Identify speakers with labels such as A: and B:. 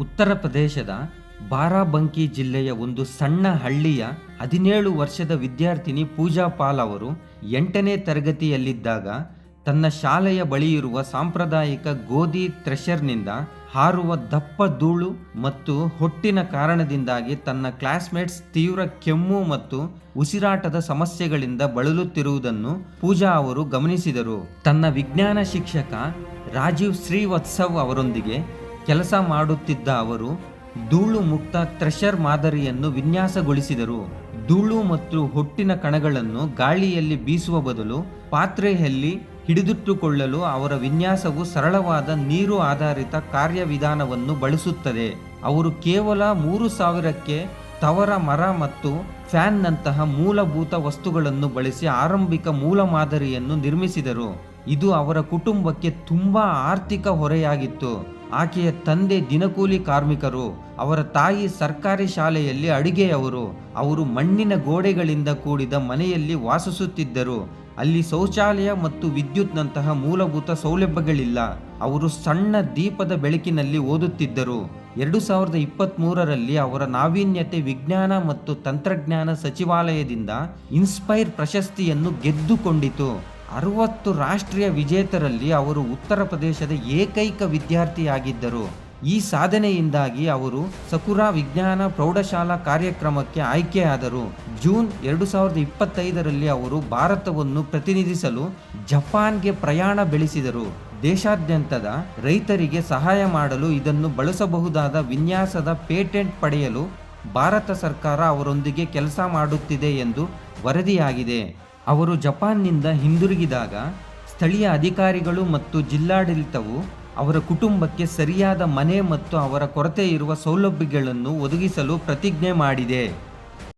A: ಉತ್ತರ ಪ್ರದೇಶದ ಬಾರಾಬಂಕಿ ಜಿಲ್ಲೆಯ ಒಂದು ಸಣ್ಣ ಹಳ್ಳಿಯ 17 ವರ್ಷದ ವಿದ್ಯಾರ್ಥಿನಿ ಪೂಜಾ ಪಾಲ್ ಅವರು 8ನೇ ತರಗತಿಯಲ್ಲಿದ್ದಾಗ ತನ್ನ ಶಾಲೆಯ ಬಳಿಯಿರುವ ಸಾಂಪ್ರದಾಯಿಕ ಗೋಧಿ ಥ್ರೆಷರ್ನಿಂದ ಹಾರುವ ದಪ್ಪ ಧೂಳು ಮತ್ತು ಹೊಟ್ಟಿನ ಕಾರಣದಿಂದಾಗಿ ತನ್ನ ಕ್ಲಾಸ್ಮೇಟ್ಸ್ ತೀವ್ರ ಕೆಮ್ಮು ಮತ್ತು ಉಸಿರಾಟದ ಸಮಸ್ಯೆಗಳಿಂದ ಬಳಲುತ್ತಿರುವುದನ್ನು ಪೂಜಾ ಅವರು ಗಮನಿಸಿದರು. ತನ್ನ ವಿಜ್ಞಾನ ಶಿಕ್ಷಕ ರಾಜೀವ್ ಶ್ರೀವತ್ಸವ್ ಅವರೊಂದಿಗೆ ಕೆಲಸ ಮಾಡುತ್ತಿದ್ದ ಅವರು ಧೂಳು ಮುಕ್ತ ಥ್ರೆಷರ್ ಮಾದರಿಯನ್ನು ವಿನ್ಯಾಸಗೊಳಿಸಿದರು. ಧೂಳು ಮತ್ತು ಹೊಟ್ಟಿನ ಕಣಗಳನ್ನು ಗಾಳಿಯಲ್ಲಿ ಬೀಸುವ ಬದಲು ಪಾತ್ರೆಯಲ್ಲಿ ಹಿಡಿದಿಟ್ಟುಕೊಳ್ಳಲು ಅವರ ವಿನ್ಯಾಸವು ಸರಳವಾದ ನೀರು ಆಧಾರಿತ ಕಾರ್ಯವಿಧಾನವನ್ನು ಬಳಸುತ್ತದೆ. ಅವರು ಕೇವಲ 3000ಕ್ಕೆ ತವರ ಮರ ಮತ್ತು ಫ್ಯಾನ್ನಂತಹ ಮೂಲಭೂತ ವಸ್ತುಗಳನ್ನು ಬಳಸಿ ಆರಂಭಿಕ ಮೂಲಮಾದರಿಯನ್ನು ನಿರ್ಮಿಸಿದರು. ಇದು ಅವರ ಕುಟುಂಬಕ್ಕೆ ತುಂಬಾ ಆರ್ಥಿಕ ಹೊರೆಯಾಗಿತ್ತು. ಆಕೆಯ ತಂದೆ ದಿನಕೂಲಿ ಕಾರ್ಮಿಕರು, ಅವರ ತಾಯಿ ಸರ್ಕಾರಿ ಶಾಲೆಯಲ್ಲಿ ಅಡುಗೆಯವರು. ಅವರು ಮಣ್ಣಿನ ಗೋಡೆಗಳಿಂದ ಕೂಡಿದ ಮನೆಯಲ್ಲಿ ವಾಸಿಸುತ್ತಿದ್ದರು. ಅಲ್ಲಿ ಶೌಚಾಲಯ ಮತ್ತು ವಿದ್ಯುತ್ನಂತಹ ಮೂಲಭೂತ ಸೌಲಭ್ಯಗಳಿಲ್ಲ. ಅವರು ಸಣ್ಣ ದೀಪದ ಬೆಳಕಿನಲ್ಲಿ ಓದುತ್ತಿದ್ದರು. 2023ರಲ್ಲಿ ಅವರ ನಾವೀನ್ಯತೆ ವಿಜ್ಞಾನ ಮತ್ತು ತಂತ್ರಜ್ಞಾನ ಸಚಿವಾಲಯದಿಂದ ಇನ್ಸ್ಪೈರ್ ಪ್ರಶಸ್ತಿಯನ್ನು ಗೆದ್ದುಕೊಂಡಿತು. 60 ರಾಷ್ಟ್ರೀಯ ವಿಜೇತರಲ್ಲಿ ಅವರು ಉತ್ತರ ಪ್ರದೇಶದ ಏಕೈಕ ವಿದ್ಯಾರ್ಥಿಯಾಗಿದ್ದರು. ಈ ಸಾಧನೆಯಿಂದಾಗಿ ಅವರು ಸಕುರಾ ವಿಜ್ಞಾನ ಪ್ರೌಢಶಾಲಾ ಕಾರ್ಯಕ್ರಮಕ್ಕೆ ಆಯ್ಕೆಯಾದರು. ಜೂನ್ 2025ರಲ್ಲಿ ಅವರು ಭಾರತವನ್ನು ಪ್ರತಿನಿಧಿಸಲು ಜಪಾನ್ಗೆ ಪ್ರಯಾಣ ಬೆಳೆಸಿದರು. ದೇಶಾದ್ಯಂತದ ರೈತರಿಗೆ ಸಹಾಯ ಮಾಡಲು ಇದನ್ನು ಬಳಸಬಹುದಾದ ವಿನ್ಯಾಸದ ಪೇಟೆಂಟ್ ಪಡೆಯಲು ಭಾರತ ಸರ್ಕಾರ ಅವರೊಂದಿಗೆ ಕೆಲಸ ಮಾಡುತ್ತಿದೆ ಎಂದು ವರದಿಯಾಗಿದೆ. ಅವರು ಜಪಾನ್ನಿಂದ ಹಿಂದಿರುಗಿದಾಗ ಸ್ಥಳೀಯ ಅಧಿಕಾರಿಗಳು ಮತ್ತು ಜಿಲ್ಲಾಡಳಿತವು ಅವರ ಕುಟುಂಬಕ್ಕೆ ಸರಿಯಾದ ಮನೆ ಮತ್ತು ಅವರ ಕೊರತೆ ಇರುವ ಸೌಲಭ್ಯಗಳನ್ನು ಒದಗಿಸಲು ಪ್ರತಿಜ್ಞೆ ಮಾಡಿದೆ.